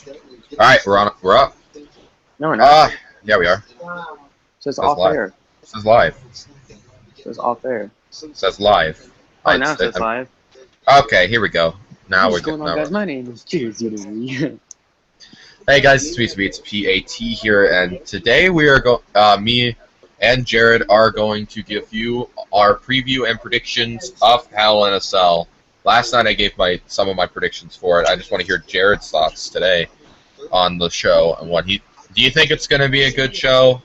All right, we're on. We're up. No, we're not. Yeah, we are. Says Says off live. air. Says live. Says off air. Says live. Oh, now it says live. Okay, here we go. Now we're What's going good. on, guys? My name is WWE. Hey guys, it's PAT here, and today we are me and Jared are going to give you our preview and predictions of Hell in a Cell. Last night I gave some of my predictions for it. I just want to hear Jared's thoughts today on the show and what he. Do you think it's going to be a good show?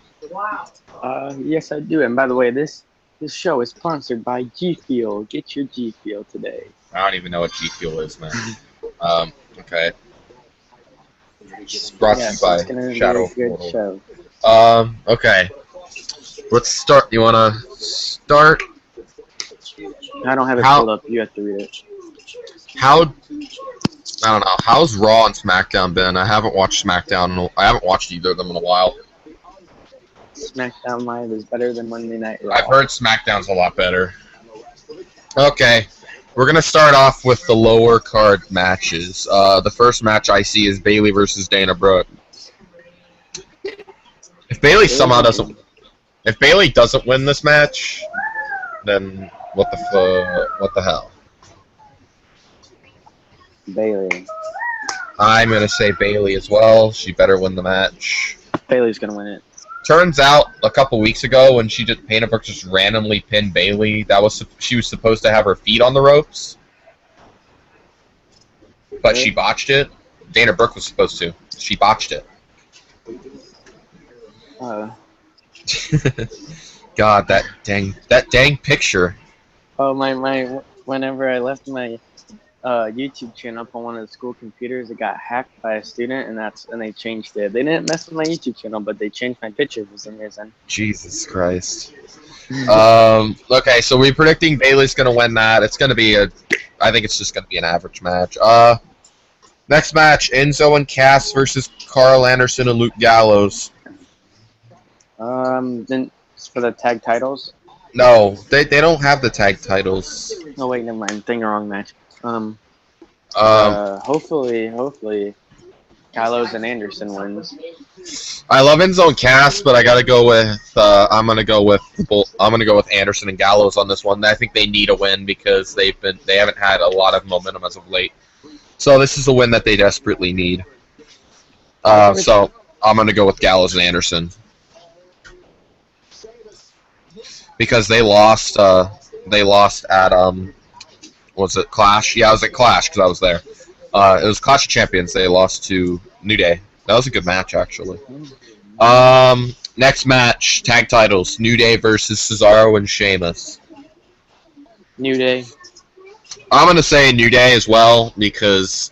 Yes, I do. And by the way, this show is sponsored by G Fuel. Get your G Fuel today. I don't even know what G Fuel is, man. Okay. It's brought to you by Shadow Show. Okay. Let's start. You want to start? I don't have it pulled up. You have to read it. I don't know. How's Raw and SmackDown been? I haven't watched SmackDown. I haven't watched either of them in a while. SmackDown Live is better than Monday Night Raw. I've heard SmackDown's a lot better. Okay. We're going to start off with the lower card matches. The first match I see is Bayley versus Dana Brooke. If Bayley doesn't win this match, then what the hell? Bayley. I'm going to say Bayley as well. She better win the match. Bayley's going to win it. Turns out a couple weeks ago when Dana Brooke just randomly pinned Bayley, she was supposed to have her feet on the ropes, but she botched it. Dana Brooke was supposed to. She botched it. God, that dang picture. Oh my! Whenever I left my YouTube channel up on one of the school computers, it got hacked by a student, and they changed it. They didn't mess with my YouTube channel, but they changed my picture for some reason. Jesus Christ. Okay, so we're predicting Bayley's gonna win that. It's gonna be I think it's just gonna be an average match. Next match, Enzo and Cass versus Carl Anderson and Luke Gallows. Then for the tag titles. No, they don't have the tag titles. No, wait, never mind. Thinking wrong match. Hopefully, Gallows and Anderson wins. I love Enzo and Cass, but I gotta go with. I'm gonna go with Anderson and Gallows on this one. I think they need a win because they haven't had a lot of momentum as of late. So this is a win that they desperately need. So I'm gonna go with Gallows and Anderson because they lost. They lost at was it Clash? Yeah, I was at Clash because I was there. It was Clash of Champions. They lost to New Day. That was a good match, actually. Next match, tag titles: New Day versus Cesaro and Sheamus. New Day. I'm gonna say New Day as well because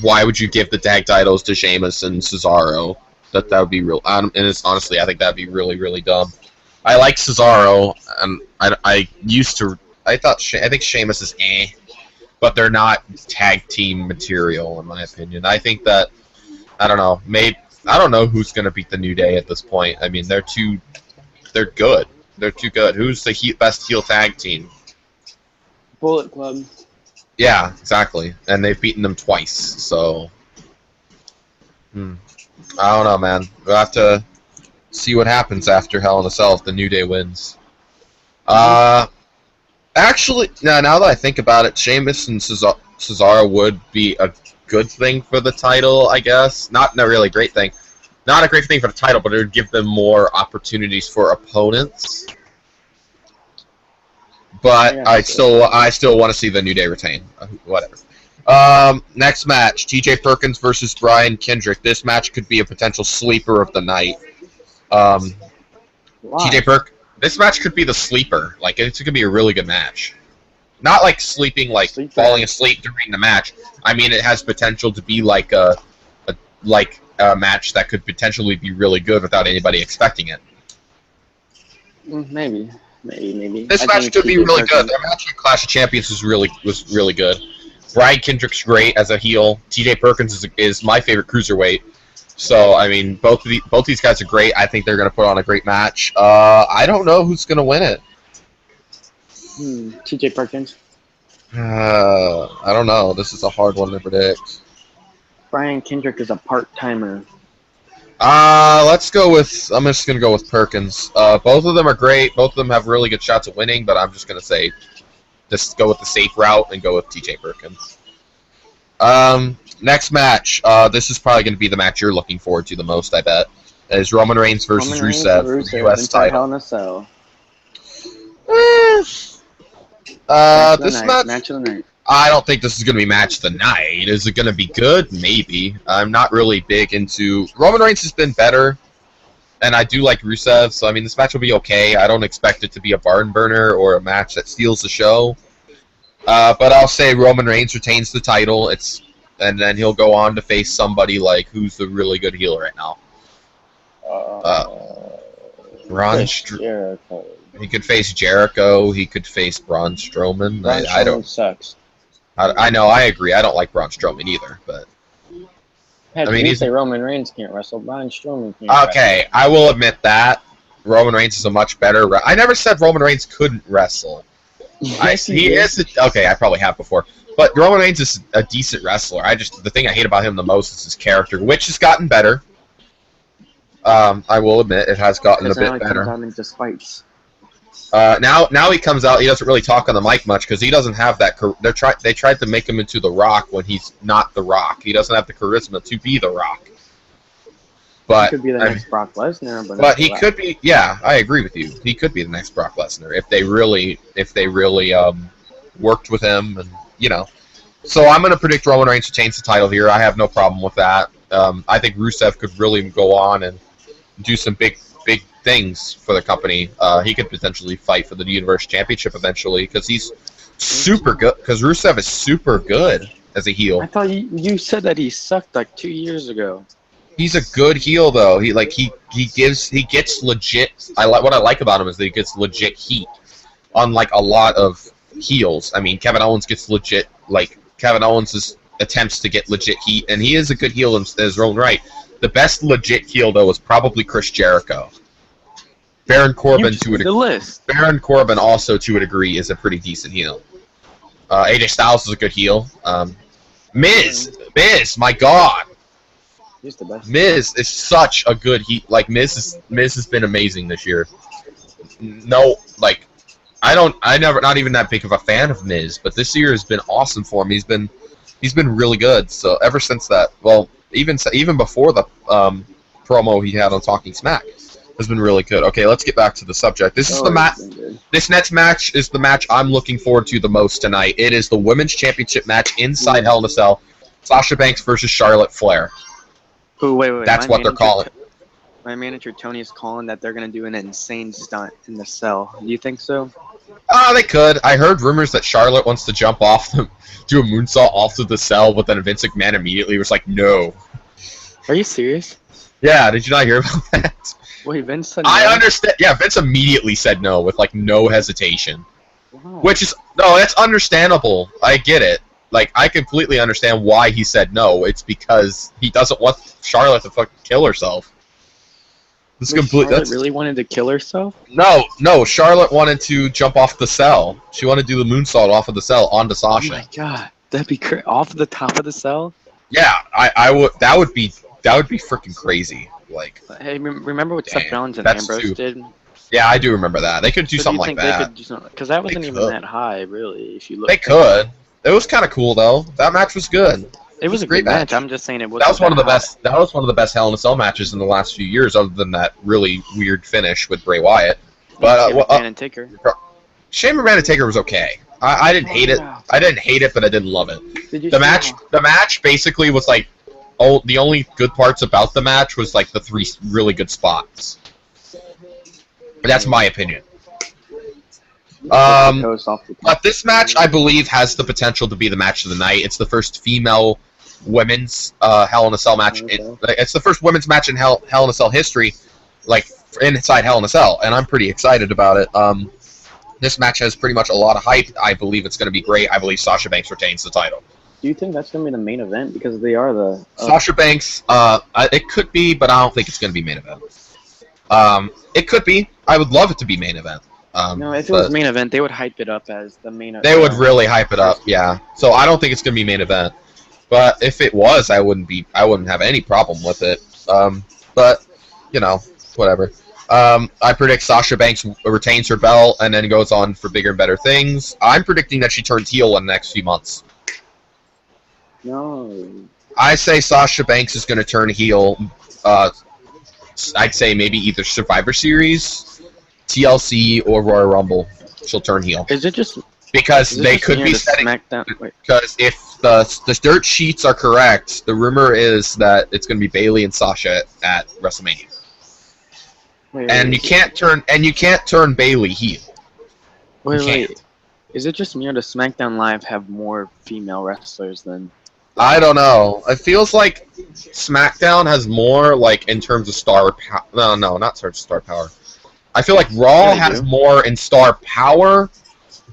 why would you give the tag titles to Sheamus and Cesaro? That would be real. And it's honestly, I think that'd be really, really dumb. I like Cesaro, and I think Sheamus is but they're not tag team material in my opinion. I think that I don't know who's gonna beat the New Day at this point. I mean, they're good. They're too good. Who's the best heel tag team? Bullet Club. Yeah, exactly. And they've beaten them twice. So I don't know, man. We'll have to see what happens after Hell in a Cell if the New Day wins. Actually, now that I think about it, Sheamus and Cesaro would be a good thing for the title, I guess. Not a really great thing. Not a great thing for the title, but it would give them more opportunities for opponents. But yeah, I still want to see the New Day retain. Whatever. Next match, T.J. Perkins versus Brian Kendrick. This match could be a potential sleeper of the night. T.J. Perkins. This match could be the sleeper. Like, it's going to be a really good match. Not like sleeping, like falling asleep during the match. I mean, it has potential to be like a match that could potentially be really good without anybody expecting it. Maybe. This match could be really good. Their match at Clash of Champions was really good. Brian Kendrick's great as a heel. T.J. Perkins is my favorite cruiserweight. So, I mean, both these guys are great. I think they're going to put on a great match. I don't know who's going to win it. T.J. Perkins. I don't know. This is a hard one to predict. Brian Kendrick is a part-timer. Let's go with. I'm just gonna go with Perkins. Both of them are great. Both of them have really good shots at winning, but I'm just gonna say, just go with the safe route and go with TJ Perkins. Next match. This is probably gonna be the match you're looking forward to the most, I bet. Is Roman Reigns versus Rusev for the U.S. title. Hell in a Cell. This Match of the night. I don't think this is going to be match of the night. Is it going to be good? Maybe. I'm not really big into... Roman Reigns has been better, and I do like Rusev, so I mean, this match will be okay. I don't expect it to be a barn burner or a match that steals the show. But I'll say Roman Reigns retains the title, and then he'll go on to face somebody like who's the really good heel right now. Jericho. He could face Jericho. He could face Braun Strowman. I don't. Sucks. I know. I agree. I don't like Braun Strowman either. But I mean, say Roman Reigns can't wrestle. Braun Strowman can't. Okay, I will admit that Roman Reigns is a much better. I never said Roman Reigns couldn't wrestle. Yes, he is. Okay, I probably have before. But Roman Reigns is a decent wrestler. The thing I hate about him the most is his character, which has gotten better. I will admit it has gotten a bit better. Comes out into fights. Now he comes out. He doesn't really talk on the mic much because he doesn't have that. They tried to make him into The Rock when he's not The Rock. He doesn't have the charisma to be The Rock. But he could be the next Brock Lesnar. But he could be. Yeah, I agree with you. He could be the next Brock Lesnar if they really worked with him and So I'm going to predict Roman Reigns retains the title here. I have no problem with that. I think Rusev could really go on and do some big things for the company. He could potentially fight for the Universe Championship eventually because he's super good. Because Rusev is super good as a heel. I thought you said that he sucked like 2 years ago. He's a good heel though. He gets legit. What I like about him is that he gets legit heat. Unlike a lot of heels. I mean, Kevin Owens gets legit. Kevin Owens' attempts to get legit heat, and he is a good heel in his own right. The best legit heel though is probably Chris Jericho. Baron Corbin Baron Corbin also to a degree is a pretty decent heel. AJ Styles is a good heel. Miz, my God. He's the best. Miz is such a good heel. Miz has been amazing this year. Not even that big of a fan of Miz, but this year has been awesome for him. He's been really good. So ever since that, even before the promo he had on Talking Smack, has been really good. Okay, let's get back to the subject. This next match is the match I'm looking forward to the most tonight. It is the Women's Championship match inside Hell in a Cell. Sasha Banks versus Charlotte Flair. Wait. That's what they're calling it. My manager Tony is calling that they're going to do an insane stunt in the cell. Do you think so? They could. I heard rumors that Charlotte wants to jump off do a moonsault off of the cell, but then Vince McMahon immediately was like, no. Are you serious? Yeah, did you not hear about that? Wait, Vince said no? I understand. Yeah, Vince immediately said no with no hesitation. Wow. That's understandable. I get it. I completely understand why he said no. It's because he doesn't want Charlotte to fucking kill herself. Charlotte really wanted to kill herself? No. Charlotte wanted to jump off the cell. She wanted to do the moonsault off of the cell onto Sasha. Oh my God, that'd be off the top of the cell. Yeah, I would. That would be freaking crazy. Hey, remember what Seth Rollins and Ambrose did? Yeah, I do remember that. They could do something like that. Because that wasn't even that high, really. If you look. They could. It was kind of cool though. That match was good. It was a great match. I'm just saying it was. That was one of the best. That was one of the best Hell in a Cell matches in the last few years, other than that really weird finish with Bray Wyatt. But Shane McMahon and Taker. Shane McMahon and Taker was okay. I didn't hate it. I didn't hate it, but I didn't love it. The match basically was the only good parts about the match was the 3 really good spots. That's my opinion. But this match, I believe, has the potential to be the match of the night. It's the first female women's Hell in a Cell match. It's the first women's match in Hell in a Cell history, inside Hell in a Cell, and I'm pretty excited about it. This match has pretty much a lot of hype. I believe it's going to be great. I believe Sasha Banks retains the title. Do you think that's going to be the main event? Because they are the... Sasha Banks, it could be, but I don't think it's going to be main event. It could be. I would love it to be main event. No, if it was main event, they would hype it up as the main event. They would really hype it up, yeah. So I don't think it's going to be main event. But if it was, I wouldn't have any problem with it. But you know, whatever. I predict Sasha Banks retains her belt and then goes on for bigger and better things. I'm predicting that she turns heel in the next few months. No. I say Sasha Banks is going to turn heel. I'd say maybe either Survivor Series, TLC, or Royal Rumble. She'll turn heel. Is it just because they could be setting? Because if the dirt sheets are correct, the rumor is that it's going to be Bayley and Sasha at WrestleMania. And you can't turn Bayley heel. Wait. Is it just me or does SmackDown Live have more female wrestlers than? I don't know. It feels like SmackDown has more, like, in terms of star power. No, not terms of star power. I feel like Raw has more in star power,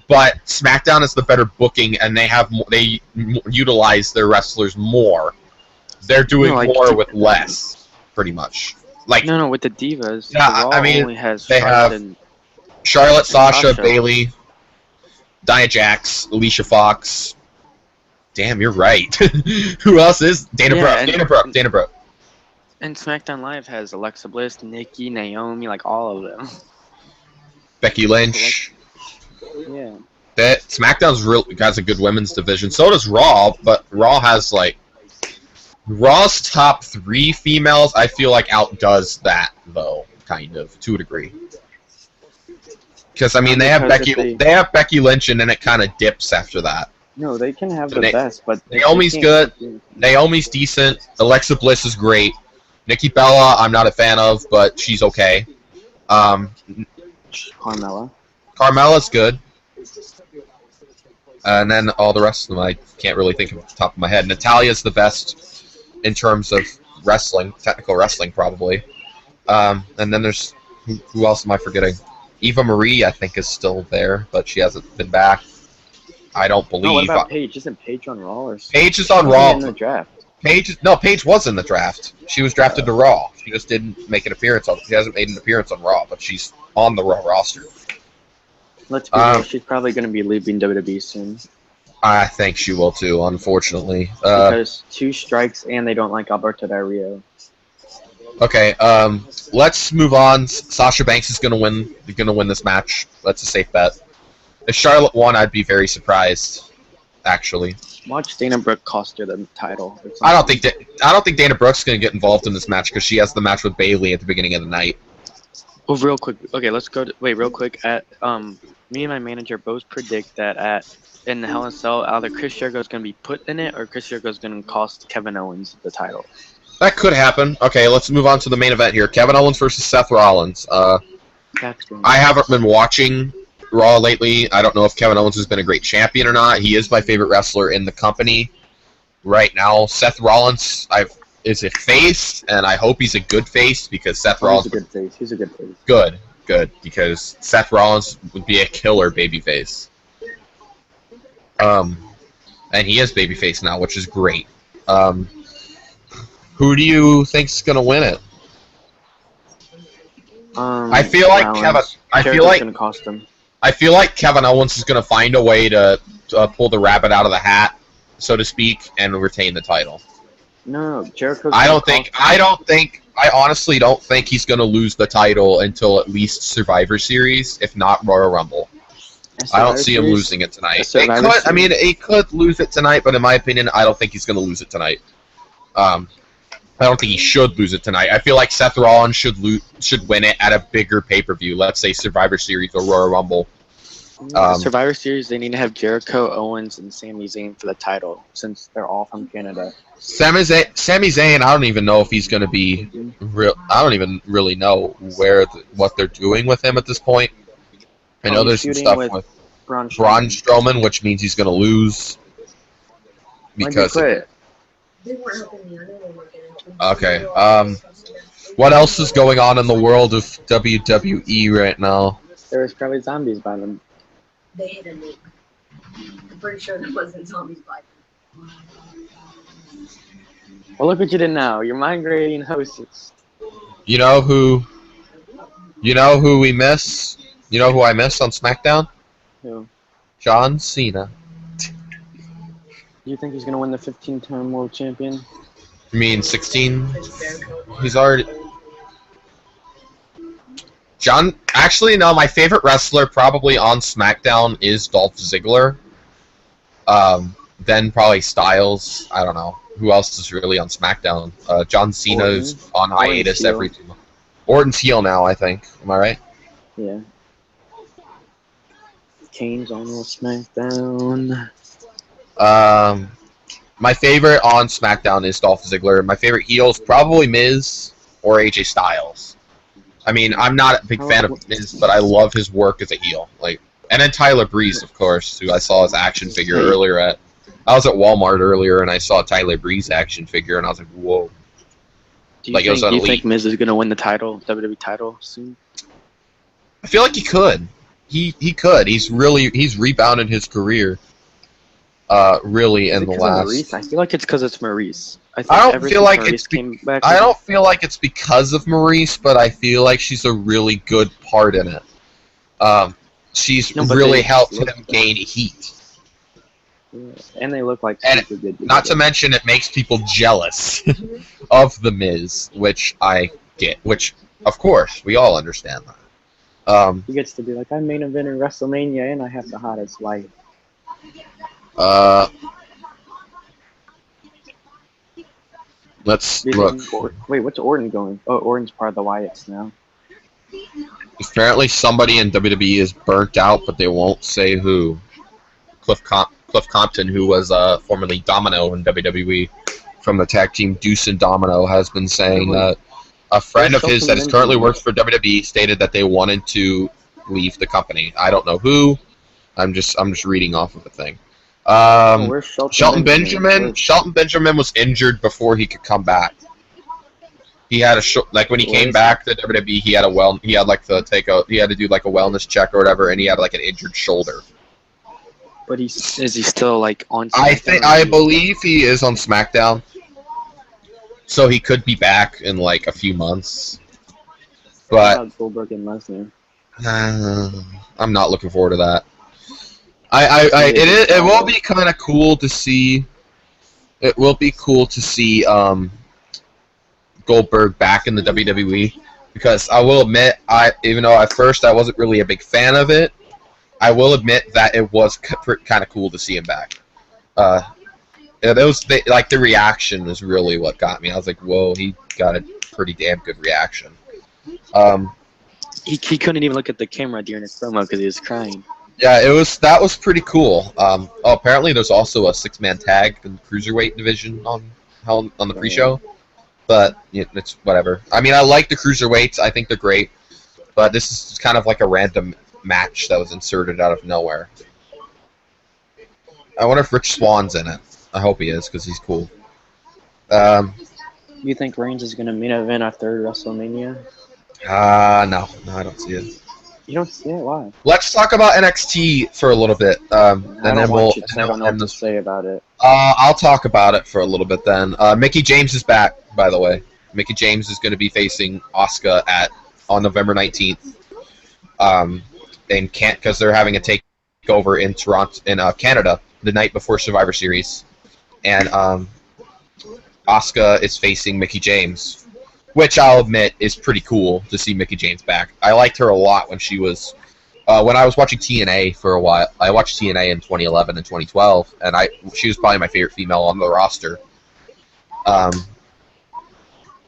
but SmackDown is the better booking, and they utilize their wrestlers more. They're doing more with less, pretty much. Like no, with the divas. Yeah, Raw I mean, only has they have Charlotte, Sasha, Bayley, Nia Jax, Alicia Fox. Damn, you're right. Who else is Dana Brooke? Dana Brooke. And SmackDown Live has Alexa Bliss, Nikki, Naomi, like all of them. Becky Lynch. Yeah. SmackDown's has a good women's division. So does Raw, but Raw has like Raw's top 3 females. I feel like outdoes that though, kind of to a degree. Because I mean, they have Becky Lynch, and then it kind of dips after that. No, they can have the best, but Naomi's good. Naomi's decent. Alexa Bliss is great. Nikki Bella, I'm not a fan of, but she's okay. Carmella's good. And then all the rest of them, I can't really think of off the top of my head. Natalia's the best in terms of wrestling, technical wrestling, probably. And then there's who else am I forgetting? Eva Marie, I think, is still there, but she hasn't been back. I don't believe. No, what about Paige? Isn't Paige on Raw or something? Paige is on Raw. In the draft. Paige was in the draft. She was drafted to Raw. She just didn't make an appearance on. She hasn't made an appearance on Raw, but she's on the Raw roster. Let's be real. She's probably going to be leaving WWE soon. I think she will too, unfortunately. Because 2 strikes and they don't like Alberto Del Rio. Okay, let's move on. Sasha Banks is gonna win this match. That's a safe bet. If Charlotte won, I'd be very surprised, actually. Watch Dana Brooke cost her the title. I don't think Dana Brooke's gonna get involved in this match because she has the match with Bayley at the beginning of the night. Oh, real quick. Okay, let's go. Real quick. Me and my manager both predict that in the Hell in a Cell, either Chris Jericho's gonna be put in it or Chris Jericho's gonna cost Kevin Owens the title. That could happen. Okay, let's move on to the main event here. Kevin Owens versus Seth Rollins. I haven't been watching Raw lately. I don't know if Kevin Owens has been a great champion or not. He is my favorite wrestler in the company right now. Seth Rollins is a face, and I hope he's a good face because Seth Rollins... He's a good face. He's a good face. Good, because Seth Rollins would be a killer babyface. And he is babyface now, which is great. Who do you think's gonna win it? I feel like gonna cost him. I feel like Kevin Owens is gonna find a way to pull the rabbit out of the hat, so to speak, and retain the title. No, Jericho. I honestly don't think he's gonna lose the title until at least Survivor Series, if not Royal Rumble. I don't see him losing it tonight. He could lose it tonight, but in my opinion, I don't think he's gonna lose it tonight. I don't think he should lose it tonight. I feel like Seth Rollins should win it at a bigger pay-per-view. Let's say Survivor Series or Royal Rumble. Survivor Series, they need to have Jericho, Owens, and Sami Zayn for the title, since they're all from Canada. Sami Zayn, I don't even know if he's going to be real. I don't even really know what they're doing with him at this point. I know there's some stuff with Braun Strowman, which means he's going to lose. Because They weren't helping me. I know they weren't getting to me. Okay. What else is going on in the world of WWE right now? There's probably zombies by them. They hit a nuke. I'm pretty sure there wasn't zombies by them. Well, look what you did now. You're migrating hosts. You know who we miss? You know who I miss on SmackDown? Who? John Cena. Do you think he's gonna win the 15-time world champion? I mean, 16. Chris Jericho. He's already. Actually, no. My favorite wrestler probably on SmackDown is Dolph Ziggler. Then probably Styles. I don't know who else is really on SmackDown. John Cena's on hiatus heel. every 2 months. Orton's heel now, I think. Am I right? Yeah. Kane's on SmackDown. My favorite on SmackDown is Dolph Ziggler. My favorite heel is probably Miz or AJ Styles. I mean, I'm not a big fan of Miz, but I love his work as a heel. And then Tyler Breeze, of course, who I saw his action figure earlier at. I was at Walmart earlier and I saw a Tyler Breeze action figure and I was like, whoa. Do you think Miz is gonna win the title, WWE title soon? I feel like he could. He could. He's rebounded his career. Really in the last. Maurice? I feel like it's because it's Maurice. I don't feel like it's. I don't feel like it's because of Maurice, but I feel like she's a really good part in it. She's really helped him gain heat. Yeah, and they look like and super good. Not to mention, it makes people jealous of the Miz, which I get. Which, of course, we all understand that. He gets to be like, I main event in WrestleMania, and I have the hottest wife. Let's look. Wait, what's Orton going? Oh, Orton's part of the Wyatts now. Apparently, somebody in WWE is burnt out, but they won't say who. Cliff Compton, who was formerly Domino in WWE, from the tag team Deuce and Domino, has been saying that a friend of his that currently works for WWE stated that they wanted to leave the company. I don't know who. I'm just reading off of a thing. Shelton Benjamin. Shelton Benjamin was injured before he could come back. He had when he came back to WWE, he had to do like a wellness check or whatever, and he had like an injured shoulder. But is he still like on SmackDown? I believe he is on SmackDown. So he could be back in like a few months. But Goldberg and Lesnar. I'm not looking forward to that. It will be kind of cool to see. It will be cool to see Goldberg back in the WWE, because I will admit, even though at first I wasn't really a big fan of it, I will admit that it was kind of cool to see him back. The reaction is really what got me. I was like, whoa, he got a pretty damn good reaction. He couldn't even look at the camera during his promo because he was crying. Yeah, that was pretty cool. Apparently there's also a 6-man tag in the cruiserweight division on the pre-show, but it's whatever. I mean, I like the cruiserweights. I think they're great, but this is kind of like a random match that was inserted out of nowhere. I wonder if Rich Swann's in it. I hope he is, because he's cool. You think Reigns is going to main event our third WrestleMania? No, I don't see it. You don't see it? Why? Let's talk about NXT for a little bit, and then I don't know what to say about it. I'll talk about it for a little bit then. Mickie James is back, by the way. Mickie James is going to be facing Asuka on November 19th. Because they're having a takeover in Toronto, in Canada, the night before Survivor Series, and Asuka is facing Mickie James, which I'll admit is pretty cool to see Mickie James back. I liked her a lot when she was when I was watching TNA for a while. I watched TNA in 2011 and 2012, and she was probably my favorite female on the roster.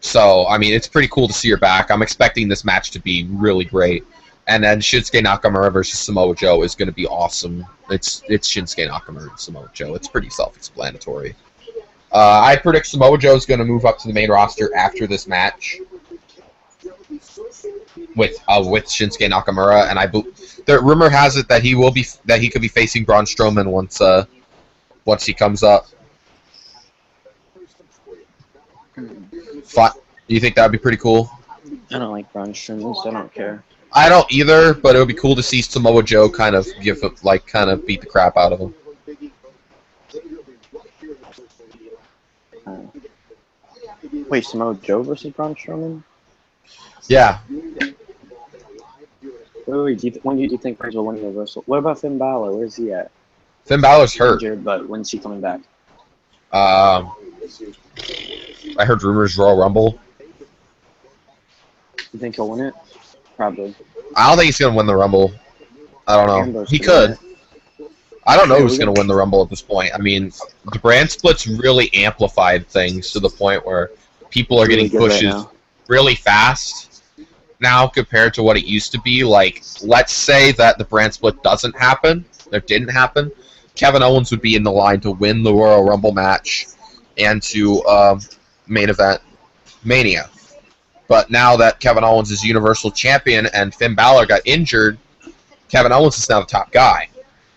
So I mean, it's pretty cool to see her back. I'm expecting this match to be really great. And then Shinsuke Nakamura versus Samoa Joe is going to be awesome. It's Shinsuke Nakamura and Samoa Joe. It's pretty self-explanatory. I predict Samoa Joe is going to move up to the main roster after this match with Shinsuke Nakamura, and the rumor has it that he could be facing Braun Strowman once he comes up. You think that would be pretty cool? I don't like Braun Strowman, so I don't care. I don't either, but it would be cool to see Samoa Joe kind of beat the crap out of him. Wait, Samoa Joe versus Braun Strowman? Yeah. Wait, when do you think Reigns will win the Universal? What about Finn Balor? Where's he at? Finn Balor's hurt. Injured, but when's he coming back? I heard rumors Royal Rumble. You think he'll win it? Probably. I don't think he's gonna win the Rumble. I don't know. Ambrose He could win could. I don't know Yeah, who's we going to win the Rumble at this point. I mean, the brand splits really amplified things to the point where people are Really getting good right pushes now. really fast now compared to what it used to be. Like, let's say that the brand split doesn't happen, or didn't happen, Kevin Owens would be in the line to win the Royal Rumble match and to main event Mania. But now that Kevin Owens is Universal Champion and Finn Balor got injured, Kevin Owens is now the top guy.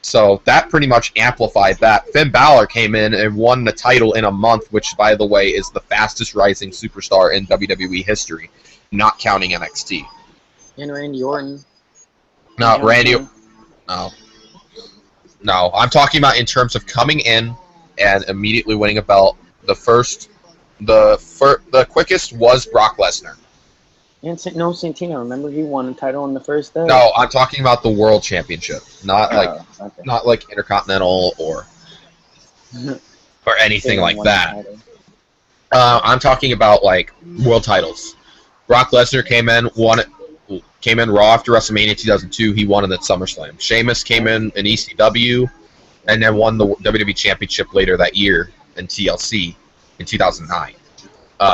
So that pretty much amplified that. Finn Balor came in and won the title in a month, which, by the way, is the fastest rising superstar in WWE history, not counting NXT. And Randy Orton. No, John Randy. Cena. No. I'm talking about in terms of coming in and immediately winning a belt. The quickest was Brock Lesnar. And no Santino. Remember, he won a title on the first day. No, I'm talking about the World Championship, not Okay. like Intercontinental or anything He like won the that. title. I'm talking about like world titles. Brock Lesnar came in Raw after WrestleMania 2002. He won it at SummerSlam. Sheamus came in ECW, and then won the WWE Championship later that year in TLC in 2009.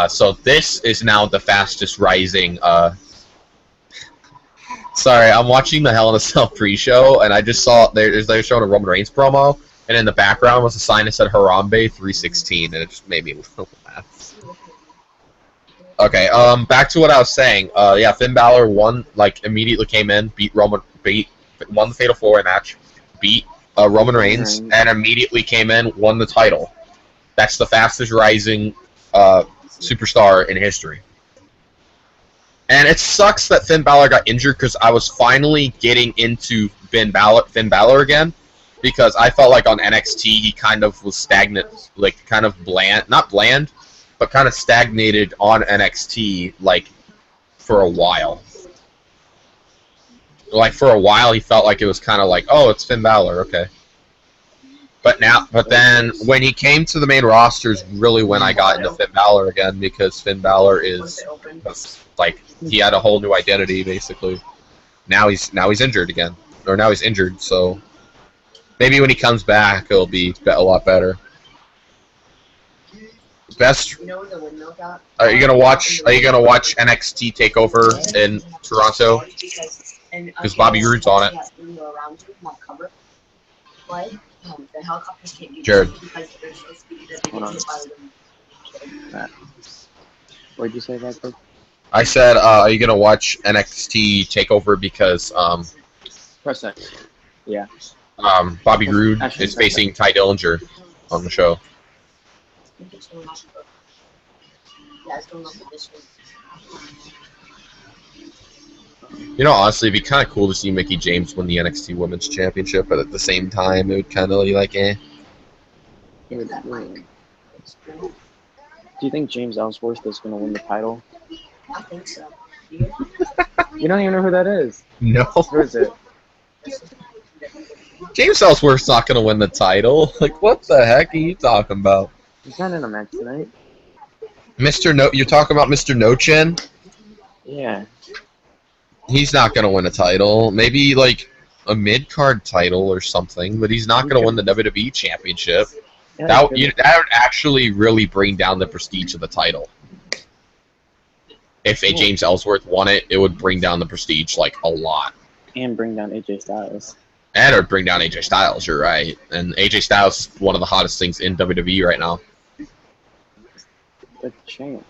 So this is now the fastest rising. Sorry, I'm watching the Hell in a Cell pre-show, and I just saw they're showing a Roman Reigns promo, and in the background was a sign that said Harambe 316, and it just made me laugh. Okay, back to what I was saying. Yeah, Finn Balor immediately came in, won the Fatal 4-Way match, beat Roman Reigns, and immediately came in, won the title. That's the fastest rising superstar in history. And it sucks that Finn Balor got injured because I was finally getting into Finn Balor again, because I felt like on NXT he kind of was stagnant, like kind of bland, not bland, but kind of stagnated on NXT like for a while. Like for a while he felt like it was kind of like, oh, it's Finn Balor, okay. But then when he came to the main roster is really when I got into Finn Balor again, because Finn Balor is like he had a whole new identity basically. Now he's injured again, or now he's injured, so maybe when he comes back it'll be a lot better. Best. Are you gonna watch NXT Takeover in Toronto? Because Bobby Roode's on it. Jared. What'd you say that? I said, are you gonna watch NXT Takeover because Press X. Yeah. Bobby Roode is facing Ty Dillinger on the show. You know, honestly, it'd be kind of cool to see Mickie James win the NXT Women's Championship, but at the same time, it would kind of be like, eh. Do you think James Ellsworth is going to win the title? I think so. You don't even know who that is. No. Who is it? James Ellsworth's not going to win the title. Like, what the heck are you talking about? He's not in a match tonight. Mr. No, you're talking about Mr. No Chin? Yeah. He's not going to win a title. Maybe, like, a mid-card title or something, but he's not going to win the WWE Championship. Yeah, That would actually really bring down the prestige of the title. If James Ellsworth won it, it would bring down the prestige, like, a lot. And bring down AJ Styles. And it would bring down AJ Styles, you're right. And AJ Styles is one of the hottest things in WWE right now. The champ.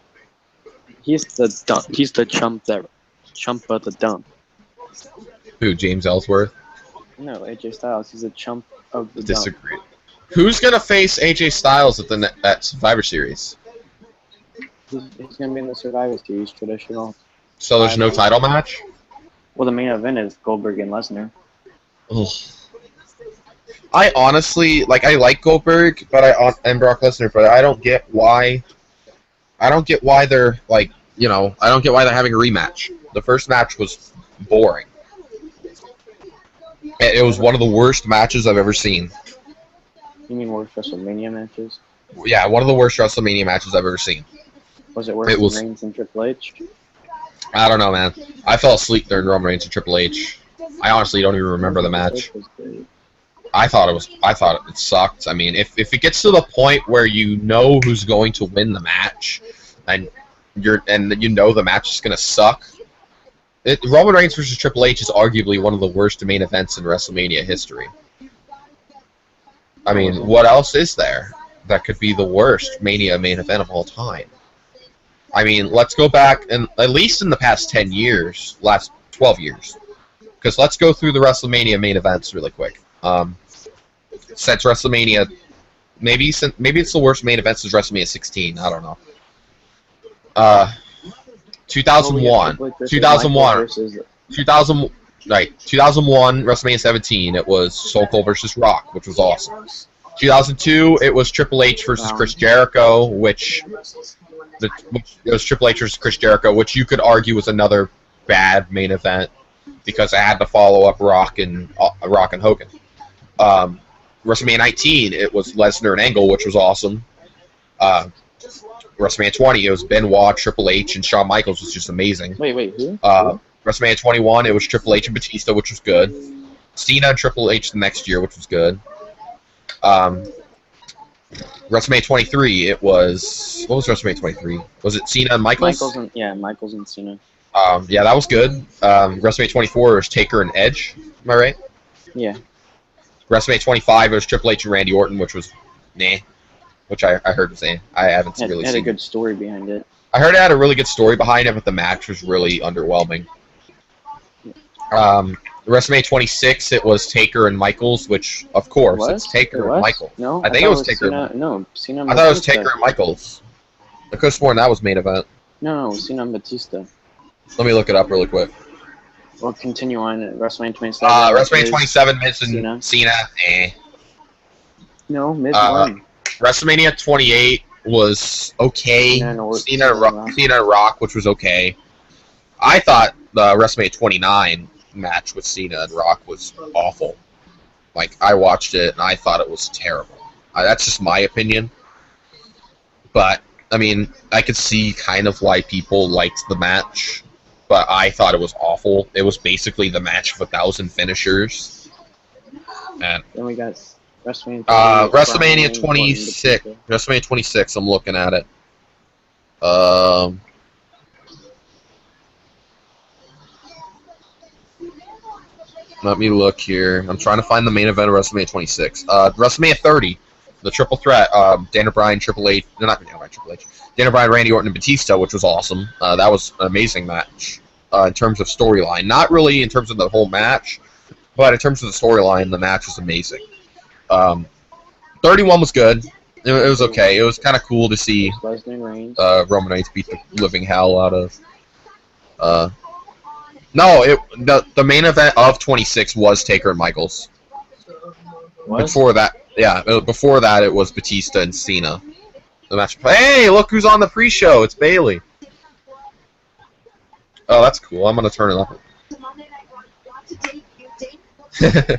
He's the chump of the dump. Who, James Ellsworth? No, AJ Styles. He's a chump of the Disagree. dump. Who's going to face AJ Styles at Survivor Series? He's going to be in the Survivor Series traditional. So there's no title match? Well, the main event is Goldberg and Lesnar. Ugh. I honestly, I like Goldberg and Brock Lesnar, but I don't get why they're, I don't get why they're having a rematch. The first match was boring. It was one of the worst matches I've ever seen. You mean worst WrestleMania matches? Yeah, one of the worst WrestleMania matches I've ever seen. Was it worse It was- than Reigns and Triple H? I don't know, man. I fell asleep during Roman Reigns and Triple H. I honestly don't even remember the match. Was great. I thought it sucked. I mean, if it gets to the point where you know who's going to win the match, and you know the match is gonna suck. Roman Reigns versus Triple H is arguably one of the worst main events in WrestleMania history. I mean, what else is there that could be the worst Mania main event of all time? I mean, let's go back, and at least in the past 10 years, last 12 years. Because let's go through the WrestleMania main events really quick. Since WrestleMania, maybe it's the worst main event since WrestleMania 16. I don't know. 2001, 2001, WrestleMania 17. It was Stone Cold versus Rock, which was awesome. 2002, it was Triple H versus Chris Jericho, which it was Triple H versus Chris Jericho, which you could argue was another bad main event because I had to follow up Rock and Hogan. WrestleMania 19, it was Lesnar and Angle, which was awesome. WrestleMania 20, it was Benoit, Triple H, and Shawn Michaels, which was just amazing. Wait, who? WrestleMania 21, it was Triple H and Batista, which was good. Cena and Triple H the next year, which was good. WrestleMania 23, it was... What was WrestleMania 23? Was it Cena and Michaels? Michaels and Cena. Yeah, that was good. WrestleMania 24 was Taker and Edge. Am I right? Yeah. WrestleMania 25, it was Triple H and Randy Orton, which was nah. Which I heard him say. I haven't really seen it. Had a good story behind it. I heard it had a really good story behind it, but the match was really underwhelming. WrestleMania 26, it was Taker and Michaels, which, of course, it's Taker and Michaels. No, I think it was Taker. Cena. I thought it was Taker and Michaels. I could have sworn that was main event. No, Cena and Batista. Let me look it up really quick. We'll continue on at WrestleMania 27. WrestleMania 27, Miz and Cena. No, Miz won. WrestleMania 28 was okay. Cena and Rock, which was okay. I thought the WrestleMania 29 match with Cena and Rock was awful. Like, I watched it and I thought it was terrible. That's just my opinion. But, I mean, I could see kind of why people liked the match. But I thought it was awful. It was basically the match of 1,000 finishers. And then we got WrestleMania 26. WrestleMania 26, I'm looking at it. Let me look here. I'm trying to find the main event of WrestleMania 26. WrestleMania 30, the triple threat. Daniel Bryan, Triple H. No, not Daniel Bryan, Triple H. Daniel Bryan, Randy Orton, and Batista, which was awesome. That was an amazing match in terms of storyline. Not really in terms of the whole match, but in terms of the storyline, the match was amazing. 31 was good. It was okay. It was kind of cool to see Roman Reigns beat the living hell out of... the main event of 26 was Taker and Michaels. What? Before that, it was Batista and Cena. The match. Hey, look who's on the pre-show! It's Bailey. Oh, that's cool. I'm gonna turn it up.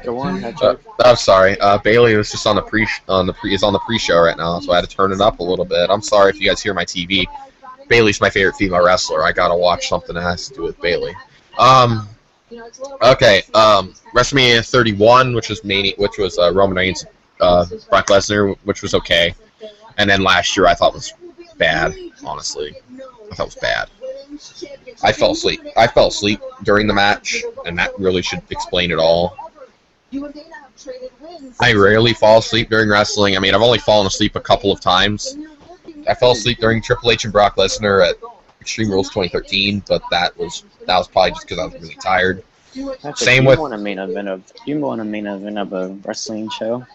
Go on, I'm sorry. Bailey was just on the pre-show right now, so I had to turn it up a little bit. I'm sorry if you guys hear my TV. Bailey's my favorite female wrestler. I gotta watch something that has to do with Bailey. Okay. WrestleMania 31, which was Roman Reigns, Brock Lesnar, which was okay. And then last year I thought was bad. Honestly, I thought it was bad. I fell asleep. During the match, and that really should explain it all. I rarely fall asleep during wrestling. I mean, I've only fallen asleep a couple of times. I fell asleep during Triple H and Brock Lesnar at Extreme Rules 2013, but that was probably just because I was really tired. Patrick, Same you with. Want a main event of a wrestling show?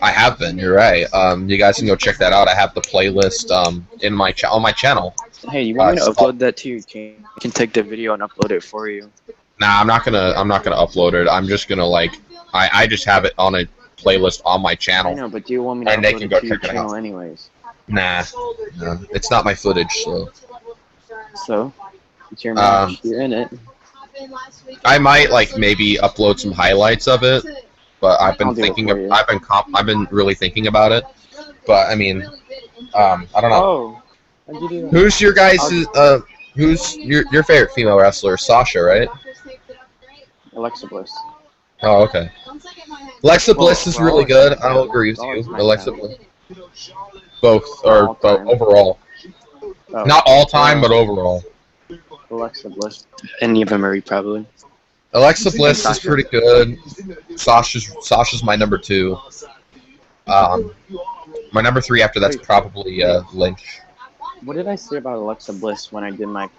I have been. You're right. You guys can go check that out. I have the playlist on my channel. Hey, you want me to upload that to your channel? I can take the video and upload it for you. Nah, I'm not gonna upload it. I'm just gonna I just have it on a playlist on my channel. I know, but do you want me to upload it to your channel anyways? Nah, it's not my footage, so. So, it's your match. You're in it. I might maybe upload some highlights of it, but I've been really thinking about it. But I mean, I don't know. Oh, how'd you do that? Who's your guys? Who's your favorite female wrestler? Sasha, right? Alexa Bliss. Oh, okay. Alexa Bliss is really good. I'll agree with Raw is you. my Alexa time. Bliss. Both or All both time. overall. Oh, Not all time, but overall. Alexa Bliss. And Eva Marie, probably. Alexa Bliss is pretty good. Sasha's my number 2. My number 3 after that's probably Lynch. What did I say about Alexa Bliss when I did my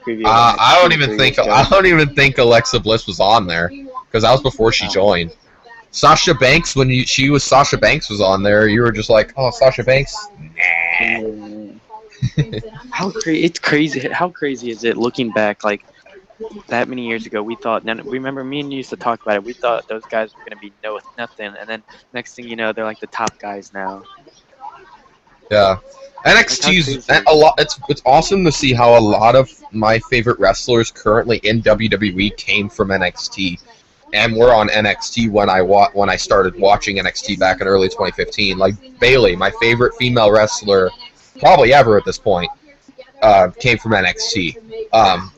preview? I don't even think Alexa Bliss was on there because that was before she joined. Sasha Banks, when Sasha Banks was on there, you were just like, oh, Sasha Banks. Nah. It's crazy. How crazy is it looking back? Like that many years ago, we thought. Remember, me and you used to talk about it. We thought those guys were gonna be nothing, and then next thing you know, they're like the top guys now. Yeah, NXT's a lot. It's awesome to see how a lot of my favorite wrestlers currently in WWE came from NXT, and were on NXT when I started watching NXT back in early 2015. Like Bayley, my favorite female wrestler, probably ever at this point, came from NXT.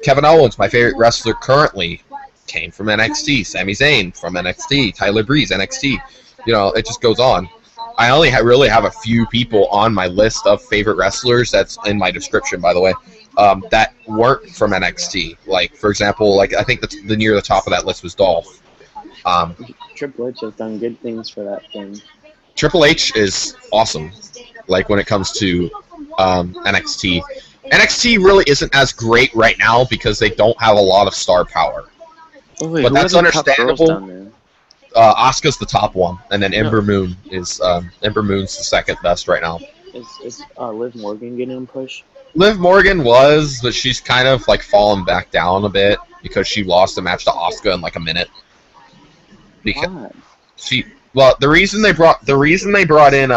Kevin Owens, my favorite wrestler currently, came from NXT. Sami Zayn from NXT. Tyler Breeze, NXT. You know, it just goes on. I only really have a few people on my list of favorite wrestlers. That's in my description, by the way. That weren't from NXT. Like, for example, like I think the near the top of that list was Dolph. Triple H has done good things for that thing. Triple H is awesome. Like when it comes to NXT. NXT really isn't as great right now because they don't have a lot of star power. Oh, wait, but that's understandable. Asuka's the top one, and then Ember Moon is Moon's the second best right now. Is Liv Morgan getting a push? Liv Morgan was, but she's kind of like fallen back down a bit because she lost a match to Asuka in like a minute. Because the reason they brought in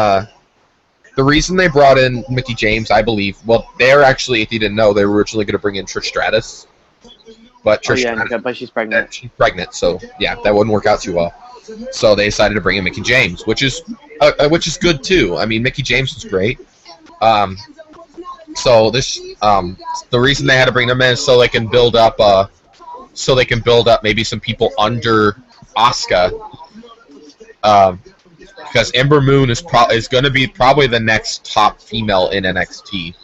Mickie James, I believe. Well, they're actually, if you didn't know, they were originally going to bring in Trish Stratus, but but she's pregnant. She's pregnant, so yeah, that wouldn't work out too well. So they decided to bring in Mickie James, which is good too. I mean, Mickie James was great. So this the reason they had to bring them in is so they can build up maybe some people under Asuka. Because Ember Moon is going to be probably the next top female in NXT,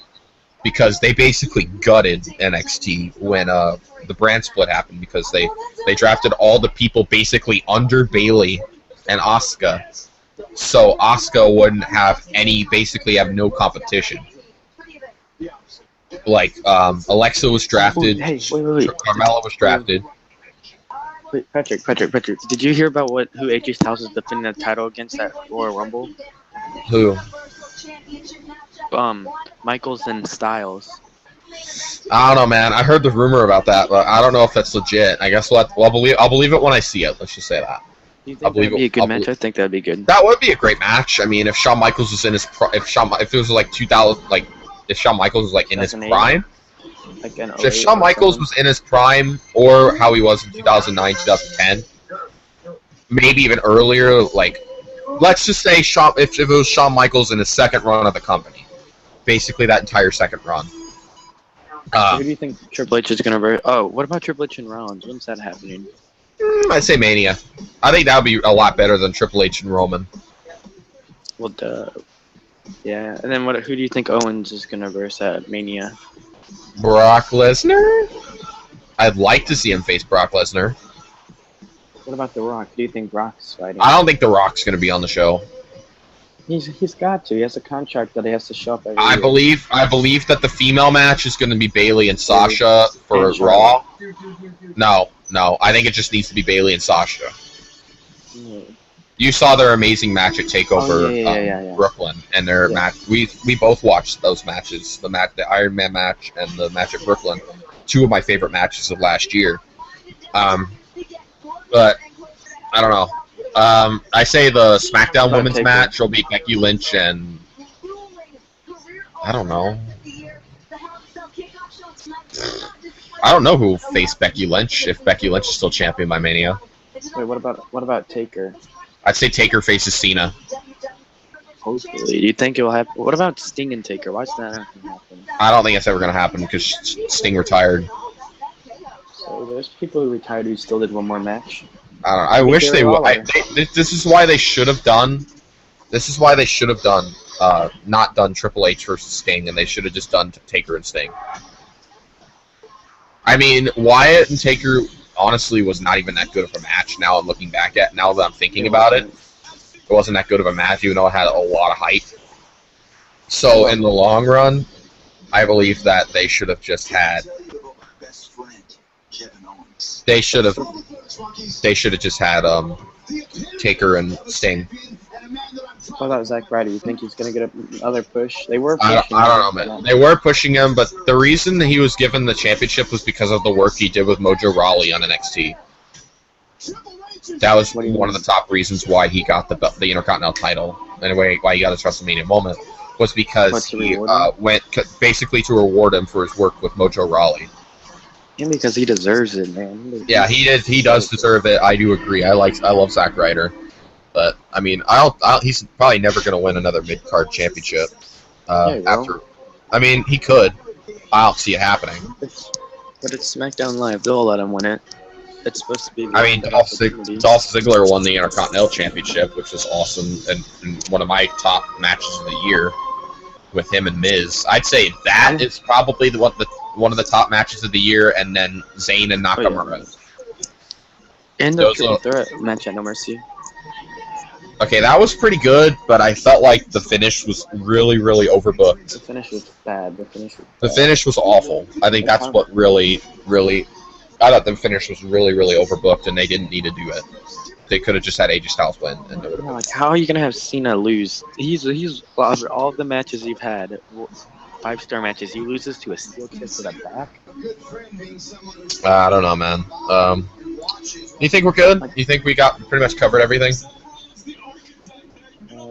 because they basically gutted NXT when the brand split happened, because they drafted all the people basically under Bayley and Asuka, so Asuka wouldn't have basically have no competition. Like Alexa was drafted, wait. Carmella was drafted. Wait, Patrick, did you hear about who AJ Styles is defending the title against at Royal Rumble? Who? Michaels and Styles. I don't know, man. I heard the rumor about that, but I don't know if that's legit. I guess I'll believe it when I see it. Let's just say that. Do you think that'd be a good match? I think that'd be good. That would be a great match. I mean, if Shawn Michaels was in his if it was like 2000, like if Shawn Michaels was like in his prime. Like if Shawn Michaels was in his prime, or how he was in 2009, 2010, maybe even earlier, like, let's just say if it was Shawn Michaels in his second run of the company, basically that entire second run. Who do you think Triple H is going to... Oh, what about Triple H and Rollins? When's that happening? I'd say Mania. I think that would be a lot better than Triple H and Roman. Well, yeah, and then who do you think Owens is going to verse at Mania? Brock Lesnar? I'd like to see him face Brock Lesnar. What about The Rock? Do you think Rock's fighting? I don't think The Rock's going to be on the show. He's got to. He has a contract that he has to show up every I believe that the female match is going to be Bayley and Sasha for Raw. No. I think it just needs to be Bayley and Sasha. You saw their amazing match at TakeOver Brooklyn, and their match. We both watched those matches, the Iron Man match and the match at Brooklyn, two of my favorite matches of last year. But I don't know. I say the SmackDown Women's match will be Becky Lynch and I don't know. I don't know who will face Becky Lynch if Becky Lynch is still champion by Mania. Wait, what about Taker? I'd say Taker faces Cena. Hopefully. You think it will happen? What about Sting and Taker? Watch that not gonna happen. I don't think it's ever gonna happen because Sting retired. So there's people who retired who still did one more match. I don't know. I wish they would. Lawler. This is why they should have done. This is why they should have done. Not done Triple H versus Sting, and they should have just done Taker and Sting. I mean, Wyatt and Taker honestly was not even that good of a match. Now I'm looking back at. Now that I'm thinking about it, it wasn't that good of a match, even though it had a lot of hype. So in the long run, I believe that they should have just had. They should have just had Taker and Sting. What about Zack Ryder? You think he's gonna get another push? They were I pushing don't know, man. They were pushing him, but the reason that he was given the championship was because of the work he did with Mojo Rawley on NXT. That was one of the top reasons why he got the Intercontinental title, and why he got his WrestleMania moment, was because he went basically to reward him for his work with Mojo Rawley. And because he deserves it, man. Yeah, he does deserve it. I do agree. I love Zack Ryder, but I mean, he's probably never going to win another mid-card championship. After, I mean, he could. I don't see it happening. But it's SmackDown Live. They'll let him win it. It's supposed to be. I mean, Dolph Ziggler won the Intercontinental Championship, which was awesome, and one of my top matches of the year with him and Miz. I'd say that is probably one of the top matches of the year, and then Zayn and Nakamura. And the Triple Threat match at No Mercy. Okay, that was pretty good, but I felt like the finish was really, really overbooked. The finish was bad. The finish was awful. I think that's what really, really. I thought the finish was really, really overbooked, and they didn't need to do it. They could have just had AJ Styles win, and it would have been. Like, how are you gonna have Cena lose? He's over all of the matches you've had, 5-star matches. He loses to a steel chair to the back. I don't know, man. You think we're good? You think we got pretty much covered everything?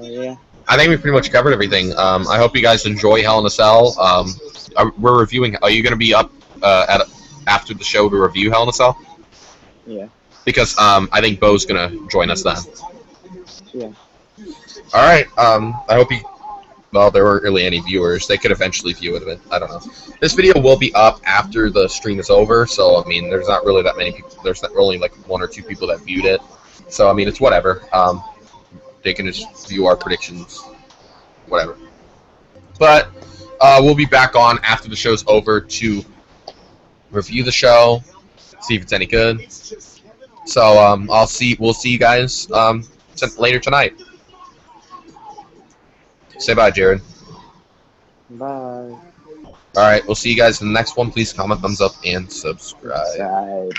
Yeah. I think we pretty much covered everything. I hope you guys enjoy Hell in a Cell. We're reviewing. Are you going to be up after the show to review Hell in a Cell? Yeah. Because I think Bo's going to join us then. Yeah. All right. I hope you. Well, there weren't really any viewers. They could eventually view it. I don't know. This video will be up after the stream is over, so I mean, there's not really that many people. There's only like 1 or 2 people that viewed it. So I mean, it's whatever. They can just view our predictions, whatever. But we'll be back on after the show's over to review the show, see if it's any good. So we'll see you guys later tonight. Say bye, Jared. Bye. All right, we'll see you guys in the next one. Please comment, thumbs up, and subscribe.